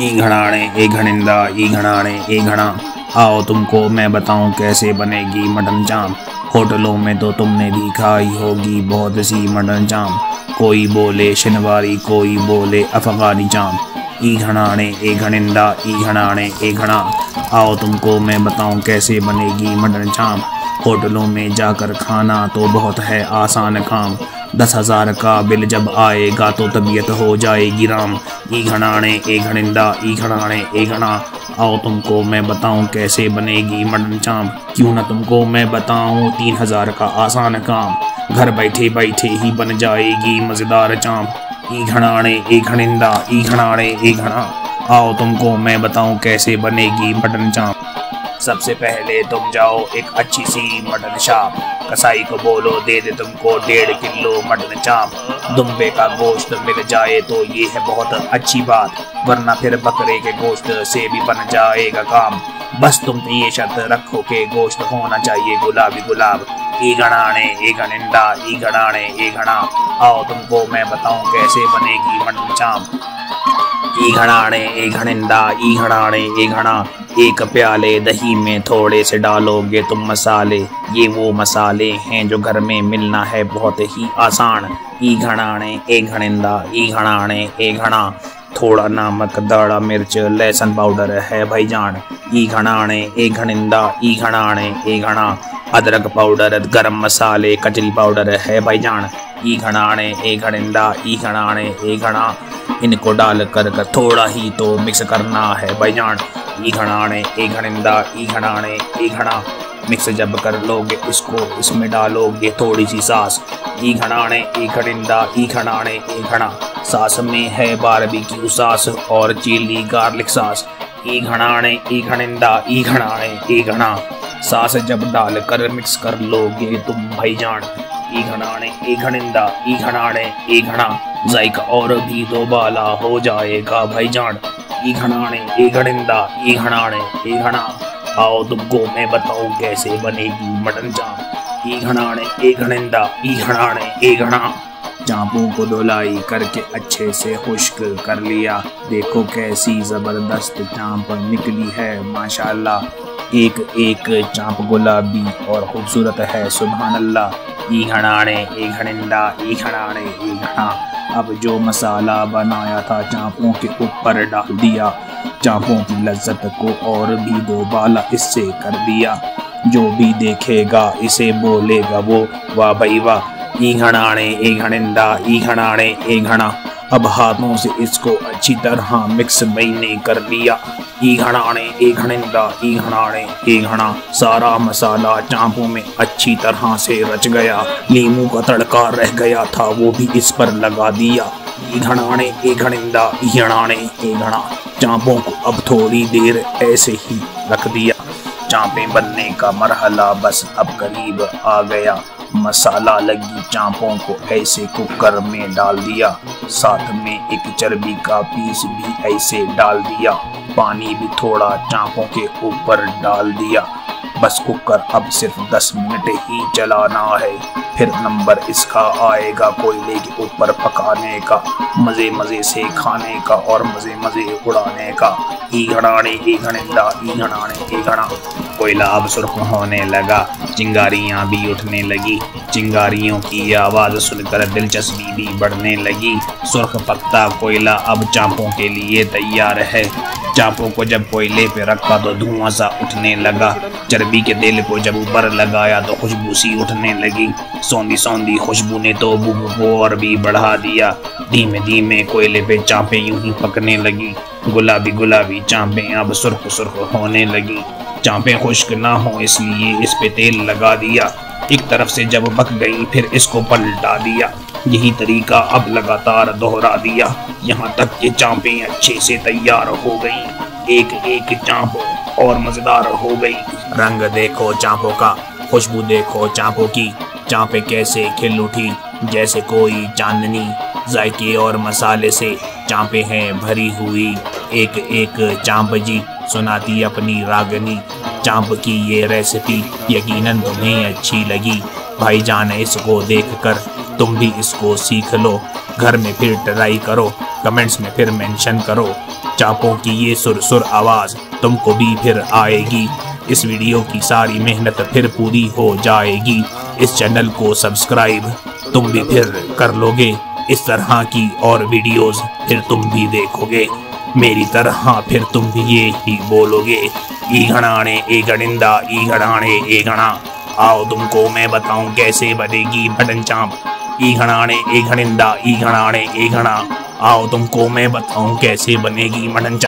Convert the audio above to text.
ई घड़ाने ए घड़िंदा ई घड़ाने ए घड़ा। आओ तुमको मैं बताऊं कैसे बनेगी मटन चाप। होटलों में तो तुमने भी खाई होगी बहुत सी मटन चाप। कोई बोले शनिवारी कोई बोले अफगानी चाप। ई घड़ाने ए घड़िंदा ई घड़ाने ए घड़ा। आओ तुमको मैं बताऊं कैसे बनेगी मटन चाप। होटलों में जाकर खाना तो बहुत है आसान काम। 10,000 का बिल जब आएगा तो तबीयत हो जाएगी राम। ई घड़ाने ए घड़िंदा ई घड़ाने ए घड़ा। आओ तुमको मैं बताऊं कैसे बनेगी मटन चाप। क्यों ना तुमको मैं बताऊं 3,000 का आसान काम। घर बैठे बैठे ही बन जाएगी मज़ेदार चाप। ई घड़ाने ए घड़िंदा ई घड़ाने ए घड़ा। आओ तुमको मैं बताऊं कैसे बनेगी मटन चाप। सबसे पहले तुम जाओ एक अच्छी सी मटन शॉप। कसाई को बोलो दे दे तुमको 1.5 किलो मटन चाप। दुम्बे का गोश्त मिल जाए तो ये है बहुत अच्छी बात, वरना फिर बकरे के गोश्त से भी बन जाएगा काम। बस तुम ये शर्त रखो कि गोश्त होना चाहिए गुलाबी गुलाब। ई घड़ाने ए घड़िंदा ई घड़ाने ए घड़ा। आओ तुमको मैं बताऊं कैसे बनेगी मटन चाप। ई घड़ाने ए घड़िंदा ई घड़ाने ए घड़ा। एक प्याले दही में थोड़े से डालोगे तुम मसाले। ये वो मसाले हैं जो घर में मिलना है बहुत ही आसान। ई घड़ाने ए घड़िंदा ई घड़ाने ए घड़ा। थोड़ा नमक दाड़ा मिर्च लहसुन पाउडर है भाईजान। ई घड़ाने ए घड़िंदा ई घड़ाने ए घड़ा। अदरक पाउडर गरम मसाले कचरी पाउडर है भाईजान। ई घड़ाने ए घड़िंदा ई घड़ाने ए घड़ा। इनको डाल कर थोड़ा ही तो मिक्स करना है भाईजान। ई घड़ाने ए घड़िंदा ई घड़ाने ए घड़ा। मिक्स जब कर लोगे इसको इसमें डालोगे थोड़ी सी सास। ई घड़ाने ए घड़िंदा ई घड़ाने ए घड़ा। सास में है बारबेक्यू सास और चिली गार्लिक सास। ई घड़ाने ए घड़िंदा ई घड़ाने ए घड़ा। सास जब डाल कर मिक्स कर लोगे तुम भाईजान। ई घड़ाने ए घड़िंदा ई घड़ाने ए घड़ा। जायका और भी दोबाला हो जाएगा भाईजान। ई घड़ाने ए घड़िंदा ई घड़ाने ए घड़ा। आओ तुमको मैं बताऊं कैसे बनेगी मटन चाप। ई घड़ाने ए घड़िंदा ई घड़ाने ए घड़ा। चापों को धुलाई करके अच्छे से खुश्क कर लिया। देखो कैसी जबरदस्त चाप निकली है माशाल्लाह। एक एक चाप गुलाबी और खूबसूरत है सुभान अल्लाह। ई घड़ाने ए घड़िंदा ई घड़ाने ए घड़ा। अब जो मसाला बनाया था चापों के ऊपर डाल दिया। चापों की लज्जत को और भी दोबाला इससे कर दिया। जो भी देखेगा इसे बोलेगा वो वाह भाई वाह। ई घड़ाने ए घड़िंदा ई घड़ाने ए घड़ा। अब हाथों से इसको अच्छी तरह मिक्स मैंने कर लिया। ई घड़ाने ए घड़िंदा ई घड़ाने ए घड़ा। सारा मसाला चापों में अच्छी तरह से रच गया। नींबू का तड़का रह गया था वो भी इस पर लगा दिया। ई घड़ाने ए घड़िंदा ई घड़ाने ए घड़ा। चापों को अब थोड़ी देर ऐसे ही रख दिया। चापें बनने का मरहला बस अब करीब आ गया। मसाला लगी चापों को ऐसे कुकर में डाल दिया। साथ में एक चर्बी का पीस भी ऐसे डाल दिया। पानी भी थोड़ा चापों के ऊपर डाल दिया। बस कुकर अब सिर्फ 10 मिनट ही चलाना है। फिर नंबर इसका आएगा कोयले के ऊपर पकाने का, मजे मजे से खाने का और मजे मजे उड़ाने का। ई घड़ाने ए घड़िंदा ई घड़ाने ए घड़ा। कोयला अब सुर्ख होने लगा। चिंगारियां भी उठने लगी। चिंगारियों की आवाज सुनकर दिलचस्पी भी बढ़ने लगी। सुर्ख पकता कोयला अब चापों के लिए तैयार है। चापों को जब कोयले पे रखा तो धुआं सा उठने लगा। चर्बी के तेल को जब ऊपर लगाया तो खुशबू सी उठने लगी। सौंधी सौंधी खुशबू ने तो बू को और भी बढ़ा दिया। धीमे धीमे कोयले पे चापें यूं ही पकने लगी। गुलाबी गुलाबी चापें अब सुर्ख सुर्ख होने लगी। चापें खुश्क ना हो इसलिए इस पे तेल लगा दिया। एक तरफ से जब पक गई फिर इसको पलटा दिया। यही तरीका अब लगातार दोहरा दिया यहाँ तक कि चापें अच्छे से तैयार हो गई। एक एक चाप और मजेदार हो गई। रंग देखो चापों का, खुशबू देखो चापों की। चापें कैसे खिल उठी जैसे कोई चांदनी। जायके और मसाले से चापें हैं भरी हुई। एक एक चाप जी सुनाती अपनी रागनी। चाप की ये रेसिपी यकीनन तुम्हें अच्छी लगी। भाईजान इसको देखकर तुम भी इसको सीख लो। घर में फिर ट्राई करो, कमेंट्स में फिर मेंशन करो। चापों की ये सुर आवाज तुमको भी फिर आएगी। इस वीडियो की सारी मेहनत फिर पूरी हो जाएगी। इस चैनल को सब्सक्राइब तुम भी फिर कर लोगे। इस तरह की और वीडियोस फिर तुम भी देखोगे मेरी तरह, फिर तुम भी ये ही बोलोगे, ई घणाणे ए घणिंदा ई घणाणे ए घणा। आओ तुमको मैं बताऊं कैसे बनेगी मटन चाप। ई घणाणे ए घणिंदा ई घणाणे ए घणा। आओ तुमको मैं बताऊं कैसे बनेगी मटन चाप।